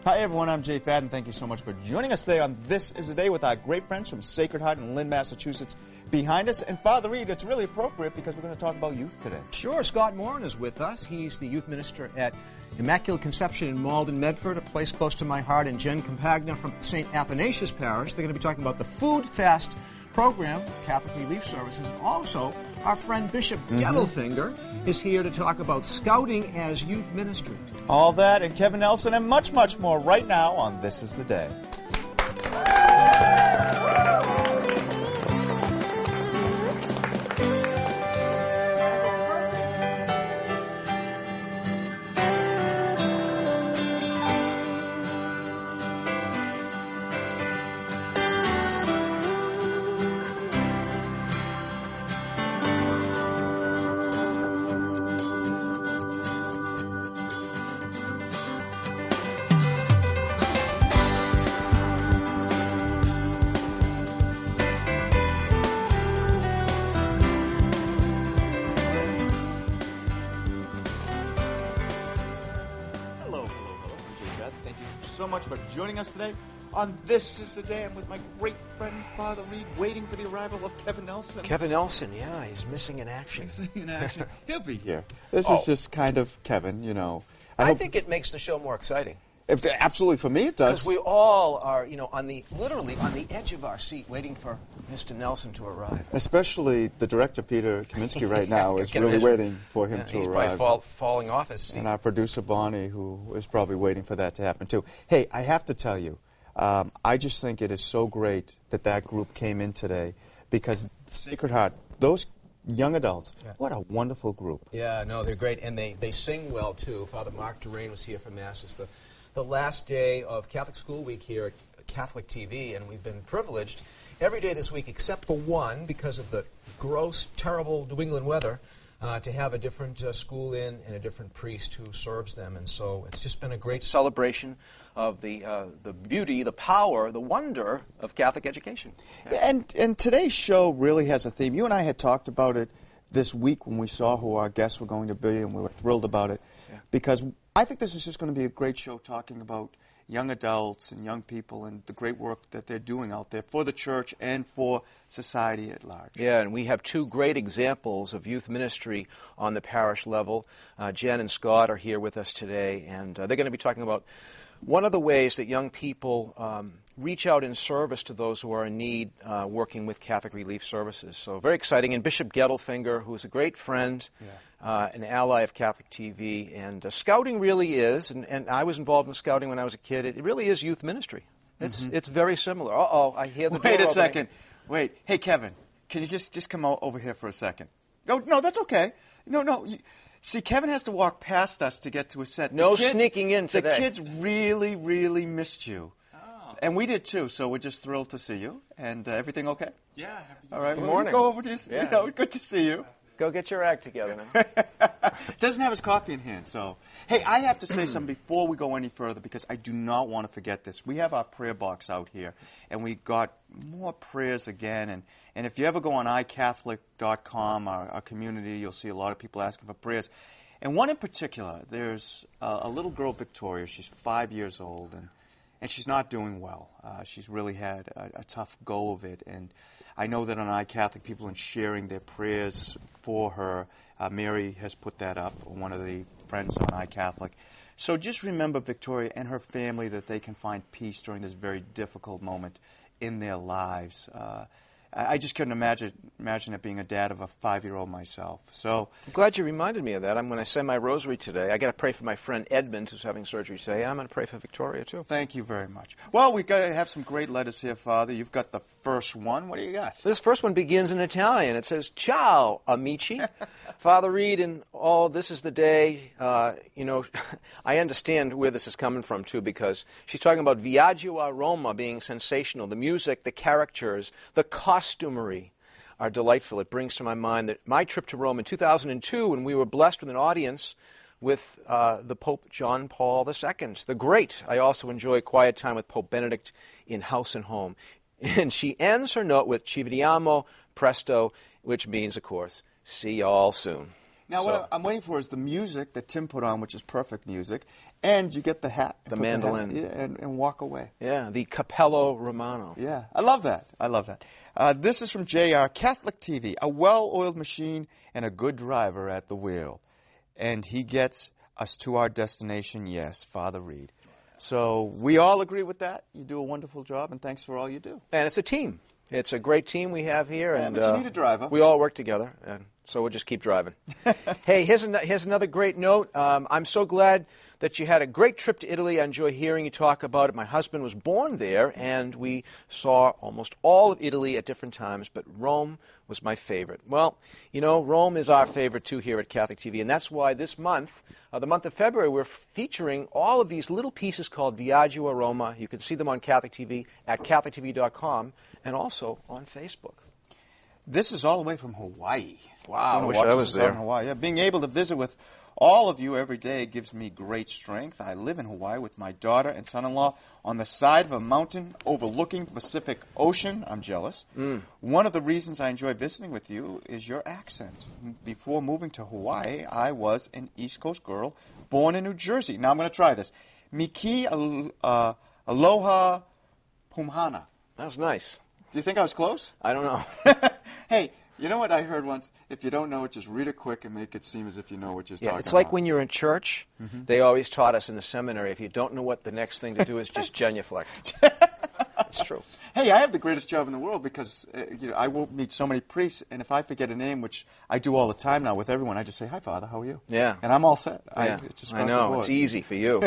Hi everyone, I'm Jay Fadden. Thank you so much for joining us today on This is the Day with our great friends from Sacred Heart in Lynn, Massachusetts behind us. And Father Reed, it's really appropriate because we're going to talk about youth today. Sure, Scott Morin is with us. He's the youth minister at Immaculate Conception in Malden, Medford, a place close to my heart, and Jen Campagna from St. Athanasius Parish. They're going to be talking about the Food Fast program, Catholic Relief Services, and also our friend Bishop Gettelfinger is here to talk about scouting as youth ministry. All that and Kevin Nelson and much, much more right now on This is the Day. So much for joining us today on This is the Day. I'm with my great friend Father Reed, waiting for the arrival of Kevin Nelson. Kevin Nelson, yeah, he's missing in action. Missing in action. He'll be here. This is just kind of Kevin, you know. I think it makes the show more exciting. Absolutely, for me it does. Because we all are, literally on the edge of our seat waiting for Mr. Nelson to arrive. Especially the director, Peter Kaminsky, right now is really waiting for him to arrive. He's probably falling off his seat. And our producer, Bonnie, who is probably waiting for that to happen, too. Hey, I have to tell you, I just think it is so great that group came in today because Sacred Heart, those young adults, what a wonderful group. Yeah, no, they're great, and they sing well, too. Father Mark Durain was here for Masses the last day of Catholic School Week here at CatholicTV, and we've been privileged every day this week except for one, because of the gross, terrible New England weather, to have a different school in and a different priest who serves them. And so it's just been a great celebration of the beauty, the power, the wonder of Catholic education. And today's show really has a theme. You and I had talked about it this week when we saw who our guests were going to be, and we were thrilled about it because I think this is just going to be a great show talking about young adults and young people and the great work that they're doing out there for the church and for society at large. Yeah, and we have two great examples of youth ministry on the parish level. Jen and Scott are here with us today, and they're going to be talking about one of the ways that young people reach out in service to those who are in need, working with Catholic Relief Services. So very exciting. And Bishop Gettelfinger, who is a great friend, an ally of Catholic TV. And scouting really is, and I was involved in scouting when I was a kid, it really is youth ministry. It's very similar. Uh-oh, I hear the door Wait a opening. second. Wait. Hey, Kevin, can you just come over here for a second? No, that's okay. No. See, Kevin has to walk past us to get to his set. No sneaking in today. The kids really, really missed you. And we did too, so we're just thrilled to see you. And everything okay? Yeah. Happy All right. Good morning. Go over to you. Good to see you. Go get your act together now. Doesn't have his coffee in hand, so. Hey, I have to say something before we go any further because I do not want to forget this. We have our prayer box out here, and we got more prayers again. And if you ever go on iCatholic.com, our community, you'll see a lot of people asking for prayers. And one in particular, there's a little girl, Victoria. She's 5 years old, and she's not doing well. She's really had a tough go of it. And I know that on iCatholic, people are sharing their prayers for her. Mary has put that up, one of the friends on iCatholic. So just remember Victoria and her family, that they can find peace during this very difficult moment in their lives. I just couldn't imagine it being a dad of a 5-year-old myself. So I'm glad you reminded me of that. I'm going to say my rosary today. I got to pray for my friend Edmund, who's having surgery today. I'm going to pray for Victoria, too. Thank you very much. Well, we have some great letters here, Father. You've got the first one. What do you got? This first one begins in Italian. It says, Ciao, amici. Father Reed, and this is the day. I understand where this is coming from, too, because she's talking about Viaggio a Roma being sensational. The music, the characters, the costumery are delightful. It brings to my mind that my trip to Rome in 2002, when we were blessed with an audience with the Pope John Paul II, the great. I also enjoy quiet time with Pope Benedict in house and home. And she ends her note with Ci vediamo presto, which means, of course, see y'all soon. Now, what I'm waiting for is the music that Tim put on, which is perfect music, and you get the hat. The mandolin. And walk away. Yeah, the Capello Romano. Yeah, I love that. This is from JR, Catholic TV, a well-oiled machine and a good driver at the wheel. And he gets us to our destination, yes, Father Reed. So we all agree with that. You do a wonderful job, and thanks for all you do. And it's a team. It's a great team we have here. Yeah, and but you need a driver. We all work together, and so we'll just keep driving. Hey, here's another great note. I'm so glad that you had a great trip to Italy. I enjoy hearing you talk about it. My husband was born there, and we saw almost all of Italy at different times, but Rome was my favorite. Well, you know, Rome is our favorite, too, here at Catholic TV, and that's why this month, the month of February, we're featuring all of these little pieces called Viaggio a Roma. You can see them on Catholic TV at CatholicTV.com and also on Facebook. This is all the way from Hawaii. Wow, I wish I was there. Hawaii. Yeah, being able to visit with all of you every day gives me great strength. I live in Hawaii with my daughter and son-in-law on the side of a mountain overlooking the Pacific Ocean. I'm jealous. One of the reasons I enjoy visiting with you is your accent. Before moving to Hawaii, I was an East Coast girl born in New Jersey. Now I'm going to try this. Miki aloha pumhana. That was nice. Do you think I was close? I don't know. Hey, you know what I heard once? If you don't know it, just read it quick and make it seem as if you know what you're talking about. It's like when you're in church, they always taught us in the seminary, if you don't know what the next thing to do is, just genuflect. It's true. Hey, I have the greatest job in the world because I will meet so many priests, and if I forget a name, which I do all the time now with everyone, I just say, "Hi, Father, how are you?" Yeah. And I'm all set. Yeah. I know. It's easy for you.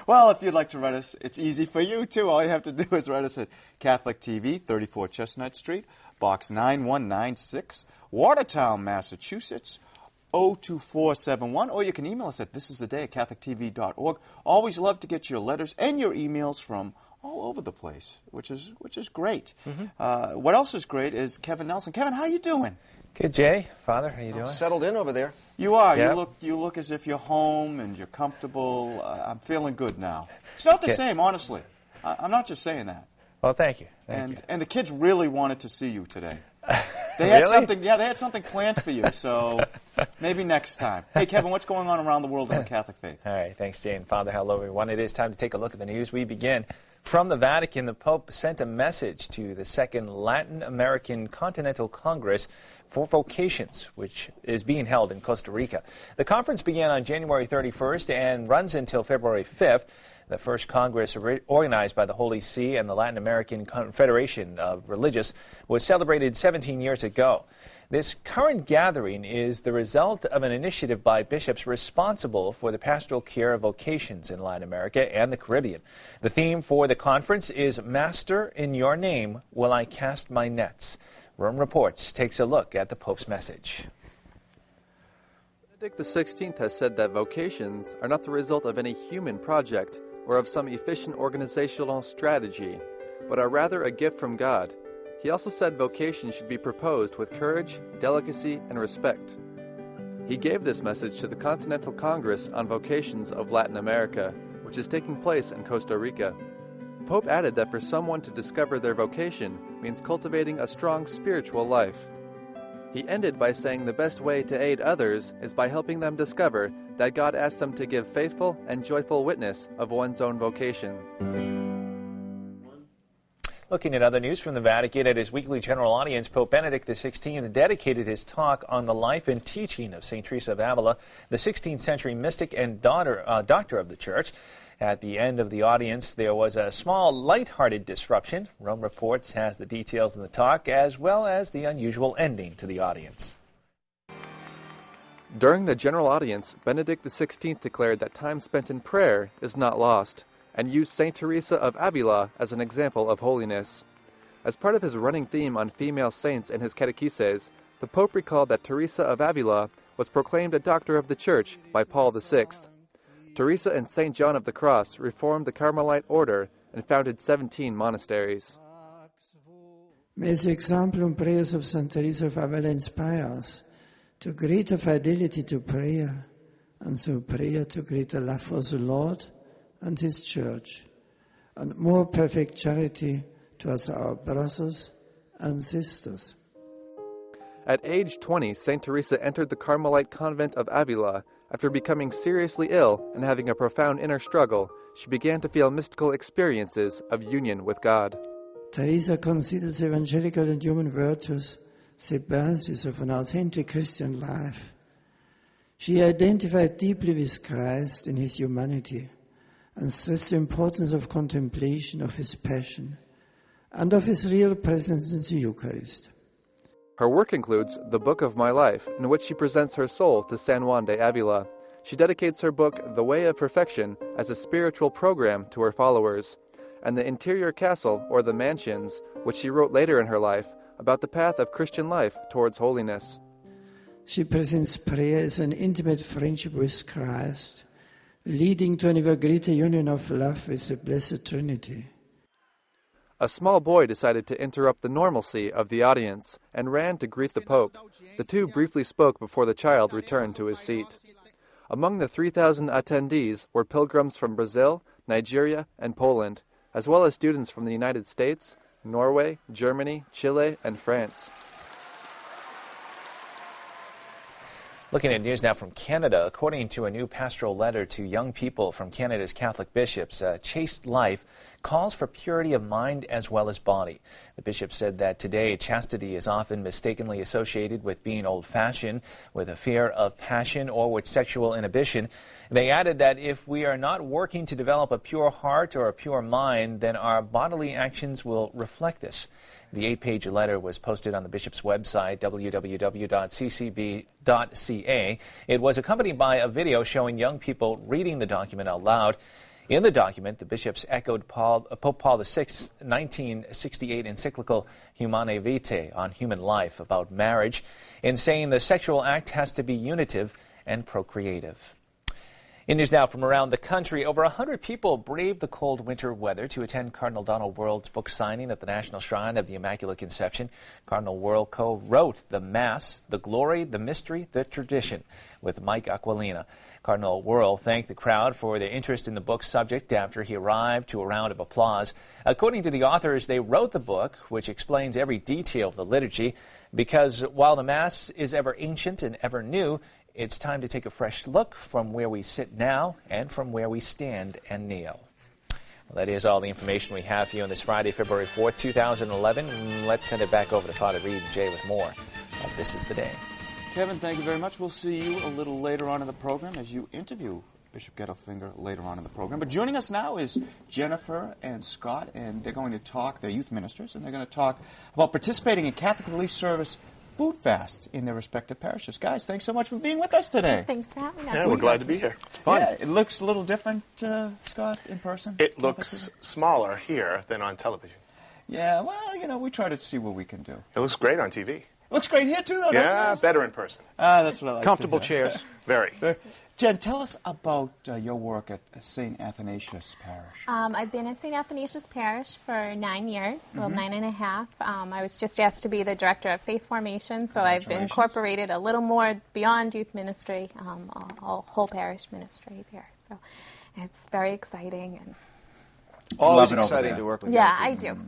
Well, if you'd like to write us, it's easy for you, too. All you have to do is write us at Catholic TV, 34 Chestnut Street, Box 9196, Watertown, Massachusetts, 02471, or you can email us at thisistheday@catholictv.org. Always love to get your letters and your emails from all over the place, which is great. What else is great is Kevin Nelson. Kevin, how you doing? Good, Jay. Father, how you doing? Settled in over there. You are. Yep. You look as if you're home and you're comfortable. I'm feeling good now. It's not the same, honestly. I'm not just saying that. Well, thank you. And the kids really wanted to see you today. They had something. Yeah, they had something planned for you. So maybe next time. Hey, Kevin, what's going on around the world in the Catholic faith? All right. Thanks, Jay and Father. Hello, everyone. It is time to take a look at the news. We begin from the Vatican. The Pope sent a message to the Second Latin American Continental Congress for Vocations, which is being held in Costa Rica. The conference began on January 31st and runs until February 5th. The first Congress organized by the Holy See and the Latin American Confederation of Religious was celebrated 17 years ago. This current gathering is the result of an initiative by bishops responsible for the pastoral care of vocations in Latin America and the Caribbean. The theme for the conference is Master, in your name will I cast my nets. Rome Reports takes a look at the Pope's message. Benedict XVI has said that vocations are not the result of any human project or of some efficient organizational strategy, but are rather a gift from God. He also said vocations should be proposed with courage, delicacy, and respect. He gave this message to the Continental Congress on Vocations of Latin America, which is taking place in Costa Rica. The Pope added that for someone to discover their vocation means cultivating a strong spiritual life. He ended by saying the best way to aid others is by helping them discover that God asked them to give faithful and joyful witness of one's own vocation. Looking at other news from the Vatican, at his weekly general audience, Pope Benedict XVI dedicated his talk on the life and teaching of St. Teresa of Avila, the 16th century mystic and doctor of the Church. At the end of the audience, there was a small, light-hearted disruption. Rome Reports has the details in the talk, as well as the unusual ending to the audience. During the general audience, Benedict XVI declared that time spent in prayer is not lost, and used St. Teresa of Avila as an example of holiness. As part of his running theme on female saints in his catecheses, the Pope recalled that Teresa of Avila was proclaimed a doctor of the Church by Paul VI. Teresa and St. John of the Cross reformed the Carmelite order and founded 17 monasteries. This example and prayers of St. Teresa of Avila inspire us to greater fidelity to prayer, and through prayer to greater love for the Lord and His Church, and more perfect charity towards our brothers and sisters. At age 20, St. Teresa entered the Carmelite convent of Avila After becoming seriously ill and having a profound inner struggle, she began to feel mystical experiences of union with God. Teresa considers evangelical and human virtues the basis of an authentic Christian life. She identified deeply with Christ in his humanity and stressed the importance of contemplation of his passion and of his real presence in the Eucharist. Her work includes The Book of My Life, in which she presents her soul to San Juan de Avila. She dedicates her book, The Way of Perfection, as a spiritual program to her followers, and The Interior Castle, or The Mansions, which she wrote later in her life, about the path of Christian life towards holiness. She presents prayer as an intimate friendship with Christ, leading to an ever greater union of love with the Blessed Trinity. A small boy decided to interrupt the normalcy of the audience and ran to greet the Pope. The two briefly spoke before the child returned to his seat. Among the 3,000 attendees were pilgrims from Brazil, Nigeria, and Poland, as well as students from the United States, Norway, Germany, Chile, and France. Looking at news now from Canada, according to a new pastoral letter to young people from Canada's Catholic bishops, a chaste life calls for purity of mind as well as body. The bishop said that today chastity is often mistakenly associated with being old-fashioned, with a fear of passion, or with sexual inhibition. They added that if we are not working to develop a pure heart or a pure mind, then our bodily actions will reflect this. The 8-page letter was posted on the bishop's website, www.ccb.ca. It was accompanied by a video showing young people reading the document out loud. In the document, the bishops echoed Pope Paul VI's 1968 encyclical Humanae Vitae on human life about marriage, in saying the sexual act has to be unitive and procreative. In news now from around the country, over 100 people braved the cold winter weather to attend Cardinal Donald Wuerl's book signing at the National Shrine of the Immaculate Conception. Cardinal Wuerl co-wrote The Mass, the Glory, the Mystery, the Tradition with Mike Aquilina. Cardinal Wuerl thanked the crowd for their interest in the book's subject after he arrived to a round of applause. According to the authors, they wrote the book, which explains every detail of the liturgy, because while the Mass is ever ancient and ever new, it's time to take a fresh look from where we sit now and from where we stand and kneel. Well, that is all the information we have for you on this Friday, February 4th, 2011. Let's send it back over to Father Reed and Jay with more of This Is the Day. Kevin, thank you very much. We'll see you a little later on in the program as you interview Bishop Gettelfinger later on in the program. But joining us now is Jennifer and Scott, and they're going to talk, they're youth ministers, and they're going to talk about participating in Catholic Relief Service food fast in their respective parishes. Guys, thanks so much for being with us today. Thanks for having us. Yeah, we're glad to be here. It's fun. Yeah, it looks a little different, Scott, in person. It looks smaller here than on television. Yeah, well, we try to see what we can do. It looks great on TV. It looks great here, too, though. Yeah, That's nice. better in person. That's what I like. Comfortable chairs. Very. Jen, tell us about your work at St. Athanasius Parish. I've been at St. Athanasius Parish for 9 years, well, 9.5. I was just asked to be the director of faith formation, so I've incorporated a little more beyond youth ministry, a whole parish ministry there. So it's very exciting. And always exciting to work with you. Yeah, I do.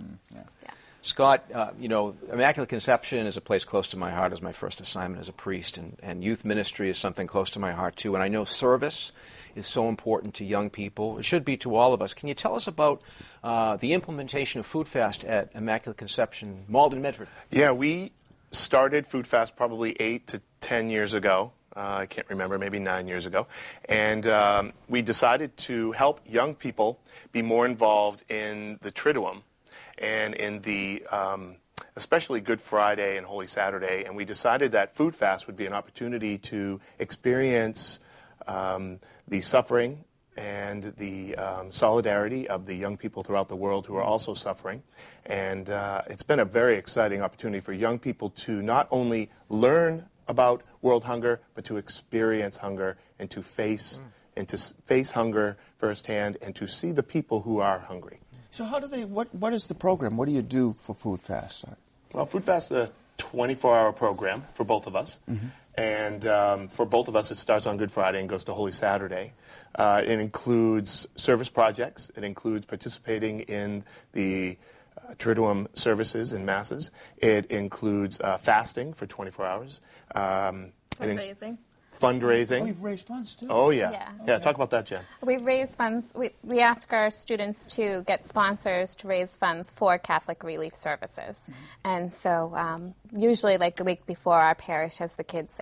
Scott, Immaculate Conception is a place close to my heart as my first assignment as a priest, and youth ministry is something close to my heart, too. And I know service is so important to young people. It should be to all of us. Can you tell us about the implementation of Food Fast at Immaculate Conception, Malden, Medford? Yeah, we started Food Fast probably 8 to 10 years ago. I can't remember, maybe 9 years ago. And we decided to help young people be more involved in the Triduum and in the especially Good Friday and Holy Saturday, and we decided that Food Fast would be an opportunity to experience the suffering and the solidarity of the young people throughout the world who are also suffering. And it's been a very exciting opportunity for young people to not only learn about world hunger, but to experience hunger and to face hunger firsthand and to see the people who are hungry. So how do they, what is the program? What do you do for Food Fast? Well, Food Fast is a 24-hour program for both of us. Mm-hmm. And for both of us, it starts on Good Friday and goes to Holy Saturday. It includes service projects. It includes participating in the Triduum services and masses. It includes fasting for 24 hours. Fundraising. fundraising. Oh, you've raised funds too? Oh, yeah. Yeah, talk about that, Jen. We've raised funds. We ask our students to get sponsors to raise funds for Catholic Relief Services. And so usually like the week before, our parish has the kids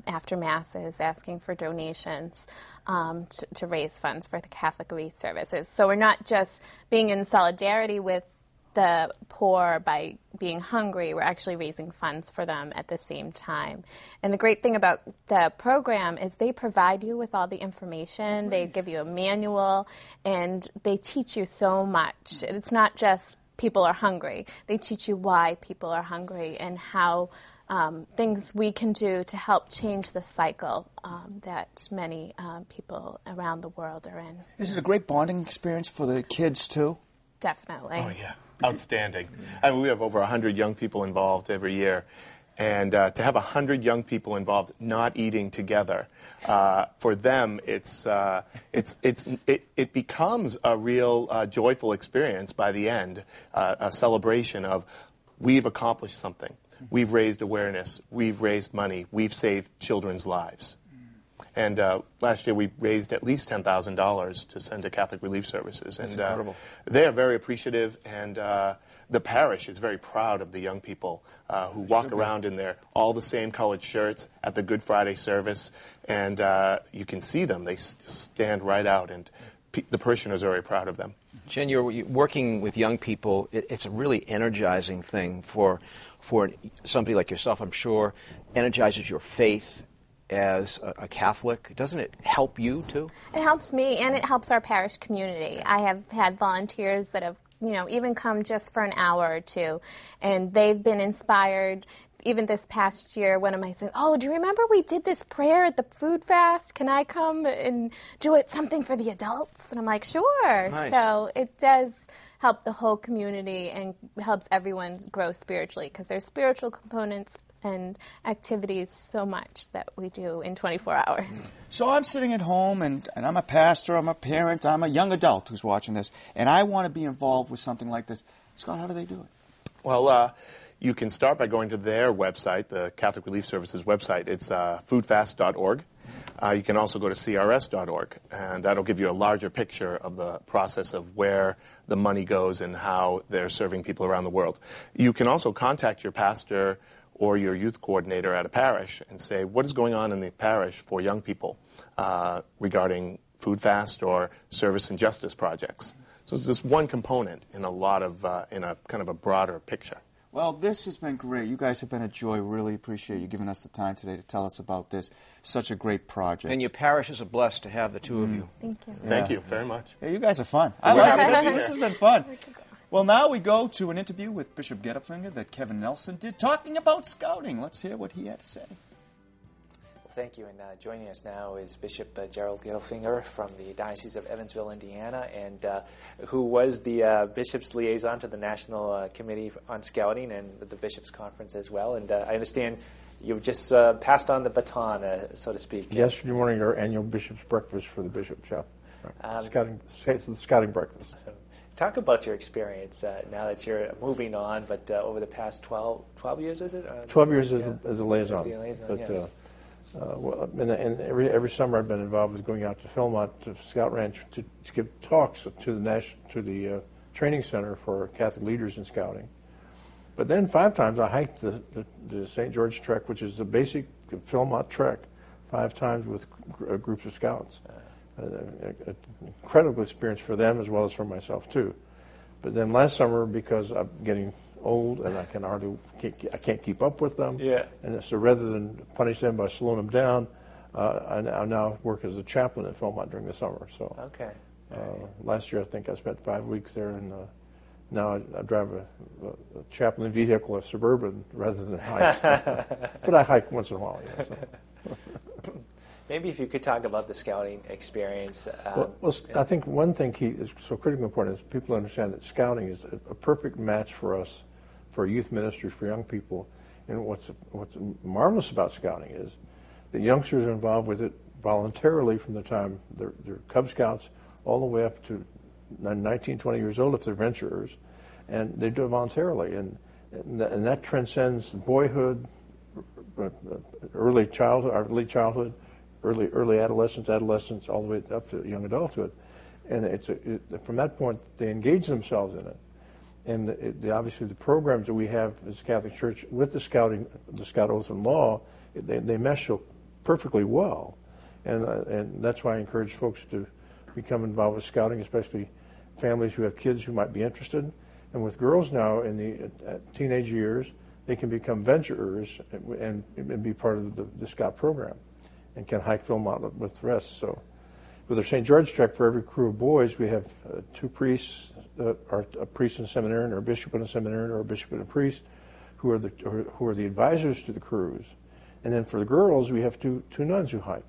after Masses asking for donations to raise funds for the Catholic Relief Services. So we're not just being in solidarity with the poor by being hungry, we're actually raising funds for them at the same time. And the great thing about the program is they provide you with all the information, they give you a manual, and they teach you so much. It's not just people are hungry, they teach you why people are hungry and how things we can do to help change the cycle that many people around the world are in. Is it a great bonding experience for the kids too? Definitely. Oh, yeah. Outstanding. I mean, we have over 100 young people involved every year. And to have 100 young people involved not eating together, for them, it becomes a real joyful experience by the end, a celebration of we've accomplished something. We've raised awareness. We've raised money. We've saved children's lives. And last year we raised at least $10,000 to send to Catholic Relief Services. That's incredible. They are very appreciative, and the parish is very proud of the young people who walk around in their all the same colored shirts at the Good Friday service, and you can see them. They stand right out, and the parishioners are very proud of them. Jen, you're working with young people. It's a really energizing thing for somebody like yourself, I'm sure. Energizes your faith as a Catholic. Doesn't it help you too? It helps me, and it helps our parish community. I have had volunteers that have, even come just for an hour or two, and they've been inspired. Even this past year, one of my said, "Oh, do you remember we did this prayer at the food fast? Can I come and do something for the adults?" And I'm like, "Sure." Nice. So it does help the whole community and helps everyone grow spiritually, because there's spiritual components and activities so much that we do in 24 hours. So I'm sitting at home, and I'm a pastor, I'm a parent, I'm a young adult who's watching this, and I want to be involved with something like this. Scott, how do they do it? Well, you can start by going to their website, the Catholic Relief Services website. It's foodfast.org. You can also go to crs.org, and that'll give you a larger picture of the process of where the money goes and how they're serving people around the world. You can also contact your pastor or your youth coordinator at a parish and say, what is going on in the parish for young people regarding food fast or service and justice projects. So it's just one component in a lot of, in a kind of a broader picture. Well, this has been great. You guys have been a joy. Really appreciate you giving us the time today to tell us about this. Such a great project. And your parish is a blessed to have the two of you. Thank you. Thank you very much. Yeah, you guys are fun. I like it. This has been fun. Well, now we go to an interview with Bishop Gettelfinger that Kevin Nelson did, talking about scouting. Let's hear what he had to say. Well, thank you. And joining us now is Bishop Gerald Gettelfinger from the Diocese of Evansville, Indiana, and who was the bishop's liaison to the National Committee on Scouting and the Bishops' Conference as well. And I understand you've just passed on the baton, so to speak. Yesterday morning, our annual Bishop's Breakfast for the Bishop Shop. Scouting breakfast. So, talk about your experience now that you're moving on, but over the past 12 years, is it? 12 years as a liaison. As the liaison, but, yes. And every summer I've been involved with going out to Philmont to Scout Ranch to give talks to the training center for Catholic leaders in scouting. But then 5 times I hiked the St. George Trek, which is the basic Philmont trek, 5 times with groups of scouts. An incredible experience for them as well as for myself too. But then last summer, because I'm getting old and I can't keep up with them, and so rather than punish them by slowing them down, I now work as a chaplain at Philmont during the summer. So last year I think I spent 5 weeks there, and now I drive a chaplain vehicle, a Suburban, rather than hike. But I hike once in a while. So. Maybe if you could talk about the scouting experience. Well, I think one thing is so critically important is people understand that scouting is a perfect match for us, for youth ministries, for young people. And what's marvelous about scouting is that youngsters are involved with it voluntarily from the time they're Cub Scouts all the way up to 19, 20 years old if they're venturers. And they do it voluntarily. And that transcends boyhood, early childhood, early adolescence, all the way up to young adulthood. And from that point, they engage themselves in it. And obviously the programs that we have as a Catholic Church with the Scout Oath and Law, they mesh so perfectly well. And that's why I encourage folks to become involved with Scouting, especially families who have kids who might be interested. And with girls now in the teenage years, they can become venturers and be part of the Scout program and can hike Philmont with the rest. So with our St. George Trek, for every crew of boys, we have 2 priests, a priest and a seminarian, or a bishop and a seminarian, or a bishop and a priest, who are the advisors to the crews. And then for the girls, we have two nuns who hike.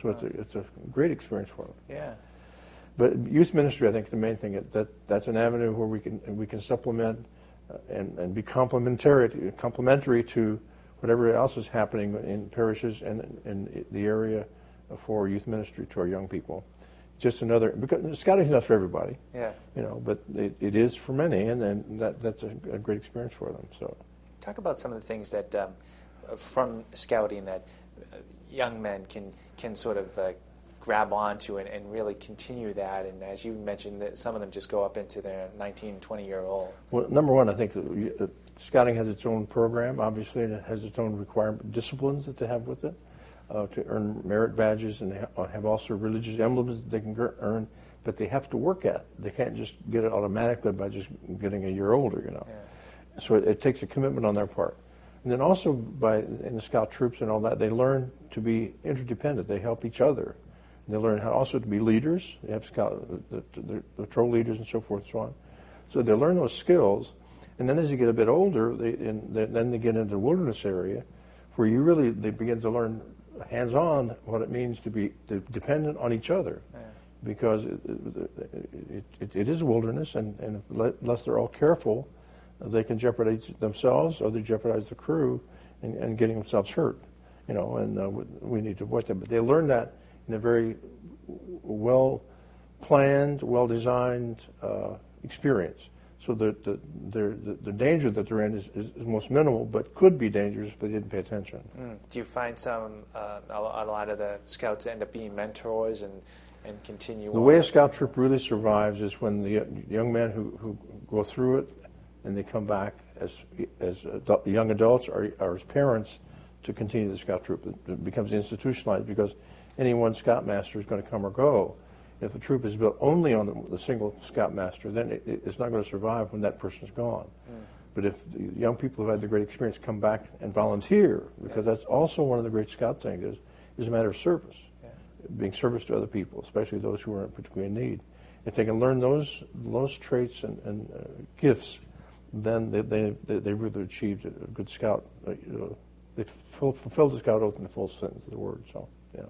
So it's a great experience for them. Yeah. But youth ministry, I think, the main thing that's an avenue where we can supplement and be complementary to whatever else is happening in parishes and in the area for youth ministry to our young people. Just another, because Scouting is not for everybody. Yeah. But it is for many, and then that's a great experience for them. So, talk about some of the things that from Scouting that young men can sort of grab onto and really continue that. And as you mentioned, that some of them just go up into their 19, 20-year-old. Well, number one, I think Scouting has its own program, obviously, and it has its own disciplines that they have with it. To earn merit badges, and they have also religious emblems that they can earn, but they have to work at it. They can't just get it automatically by just getting a year older, Yeah. So it takes a commitment on their part. And then also in the Scout troops and all that, they learn to be interdependent. They help each other. And they learn how also to be leaders. They have the patrol leaders and so forth and so on. So they learn those skills, and then as you get a bit older, then they get into the wilderness area, where they begin to learn hands-on what it means to be dependent on each other, because it is a wilderness, and unless they're all careful, they can jeopardize themselves or they jeopardize the crew and getting themselves hurt, and we need to avoid that. But they learn that in a very well-planned, well-designed experience. So the danger that they're in is most minimal, but could be dangerous if they didn't pay attention. Do you find a lot of the Scouts end up being mentors and continue The way a Scout troop really survives is when the young men who go through it and they come back as young adults or as parents to continue the Scout troop. It becomes institutionalized because any one Scoutmaster is going to come or go. If a troop is built only on the single Scoutmaster, then it's not going to survive when that person's gone. But if the young people who had the great experience come back and volunteer, because that's also one of the great Scout things, is a matter of service, being service to other people, especially those who are particularly in need. If they can learn those traits and gifts, then they really achieved a good Scout. They fulfilled the Scout oath in the full sense of the word. So, yeah.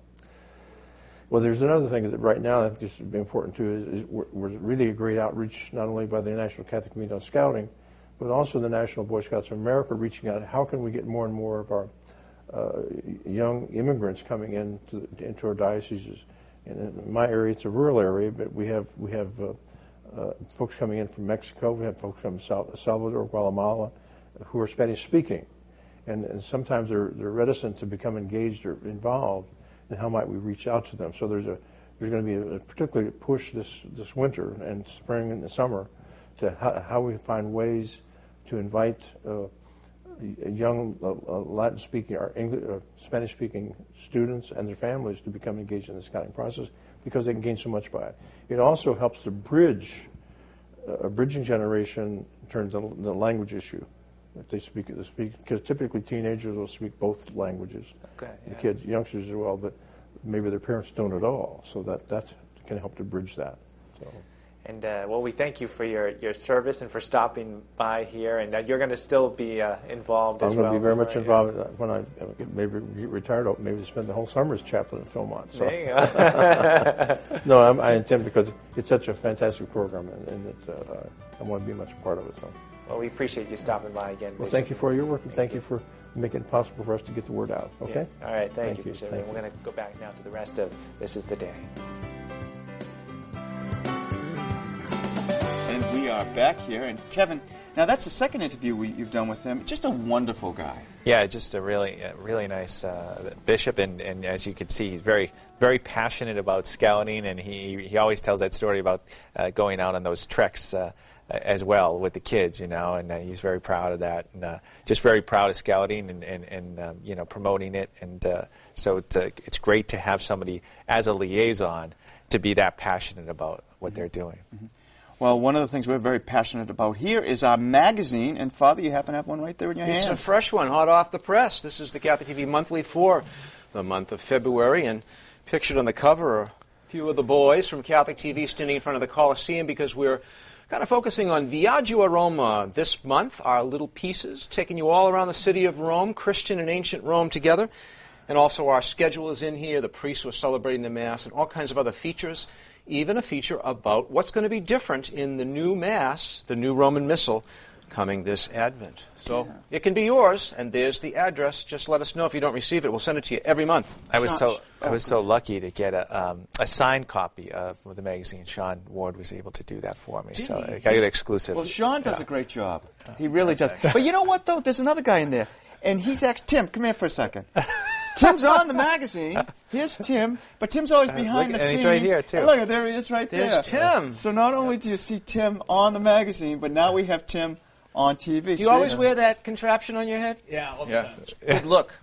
Well, there's another thing that right now I think this would be important too. Is we're really a great outreach, not only by the National Catholic Committee on Scouting, but also the National Boy Scouts of America reaching out. How can we get more and more of our young immigrants coming into our dioceses? And in my area, it's a rural area, but we have folks coming in from Mexico. We have folks from Salvador, Guatemala, who are Spanish speaking, and sometimes they're reticent to become engaged or involved. And how might we reach out to them? So there's going to be a particular push this winter and spring and the summer to how we find ways to invite young Latin-speaking or Spanish-speaking students and their families to become engaged in the Scouting process, because they can gain so much by it. It also helps to bridge a bridging generation in terms of the language issue. If they speak, because typically teenagers will speak both languages. Okay, yeah. The kids, youngsters as well, but maybe their parents don't at all. So that can help to bridge that. So. And well, we thank you for your service and for stopping by here. And you're going to still be involved as well. I'm going to be very much involved when I maybe get retired. I'll maybe spend the whole summer as chaplain at Philmont. So. There you go. No, I intend, because it's such a fantastic program, and I want to be much a part of it. So. Well, we appreciate you stopping by again, Bishop. Well, thank you for your work, and thank you for making it possible for us to get the word out. Okay? Yeah. All right, thank you, Bishop. And we're going to go back now to the rest of This Is the Day. And we are back here. And Kevin, Now, that's the second interview you've done with him. Just a wonderful guy. Yeah, just a really nice bishop, and as you can see, he's very, very passionate about scouting, and he always tells that story about going out on those treks as well with the kids, and he's very proud of that, and just very proud of scouting and promoting it, and so it's great to have somebody as a liaison to be that passionate about what they're doing. Mm-hmm. Well, one of the things we're very passionate about here is our magazine, and Father, you happen to have one right there in your hand. It's a fresh one, hot off the press. This is the Catholic TV Monthly for the month of February, and pictured on the cover are a few of the boys from Catholic TV standing in front of the Colosseum because we're kind of focusing on Viaggio a Roma this month, our little pieces, taking you all around the city of Rome, Christian and ancient Rome together. And also our schedule is in here, the priests who are celebrating the Mass, and all kinds of other features, even a feature about what's going to be different in the new Mass, the new Roman Missal, coming this Advent. So it can be yours, and there's the address. Just let us know if you don't receive it. We'll send it to you every month. I was so lucky to get a signed copy of the magazine. Sean Ward was able to do that for me, so I got it exclusive. Well, Sean does a great job. He really does. But you know what, though? There's another guy in there, and he's actually Tim. Come here for a second. Tim's on the magazine. Here's Tim, but Tim's always behind the scenes. And he's right here, too. And look, there he is right there. There's Tim. So not only do you see Tim on the magazine, but now we have Tim on TV. Do you always wear that contraption on your head? Yeah, all the time. Good look.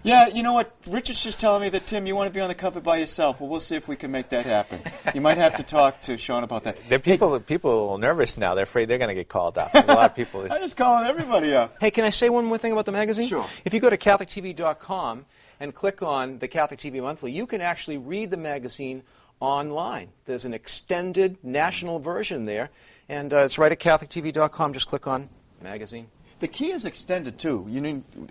Yeah, you know what? Richard's just telling me that, Tim, you want to be on the cover by yourself. Well, we'll see if we can make that happen. You might have to talk to Sean about that. People are nervous now. They're afraid they're going to get called up. A lot of people. I'm just calling everybody up. Hey, can I say one more thing about the magazine? Sure. If you go to CatholicTV.com and click on the Catholic TV Monthly, you can actually read the magazine online. There's an extended national version there, and it's right at CatholicTV.com. Just click on magazine. The key is extended, too.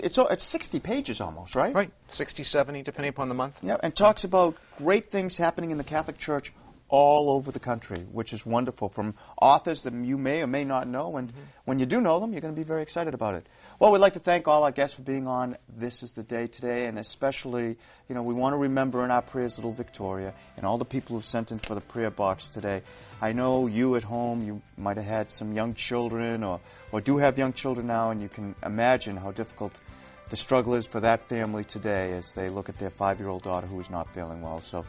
It's 60 pages almost, right? Right, 60, 70, depending upon the month. Yeah, and talks about great things happening in the Catholic Church all over the country, which is wonderful, from authors that you may or may not know, and when you do know them, you're going to be very excited about it. Well, we'd like to thank all our guests for being on This Is the Day today, and especially, we want to remember in our prayers little Victoria and all the people who sent in for the prayer box today. I know you at home, you might have had some young children or do have young children now, and you can imagine how difficult the struggle is for that family today as they look at their 5-year-old daughter who is not feeling well. So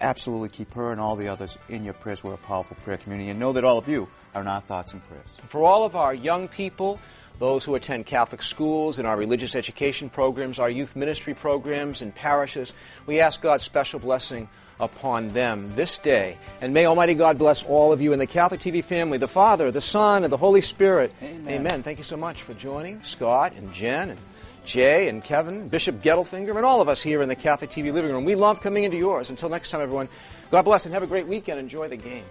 absolutely keep her and all the others in your prayers. We're a powerful prayer community, and know that all of you are in our thoughts and prayers. For all of our young people, those who attend Catholic schools and our religious education programs, our youth ministry programs and parishes, we ask God's special blessing upon them this day. And may Almighty God bless all of you in the Catholic TV family, the Father, the Son, and the Holy Spirit. Amen. Amen. Thank you so much for joining Scott and Jen and Jay and Kevin, Bishop Gettelfinger, and all of us here in the Catholic TV living room. We love coming into yours. Until next time, everyone, God bless and have a great weekend. Enjoy the game.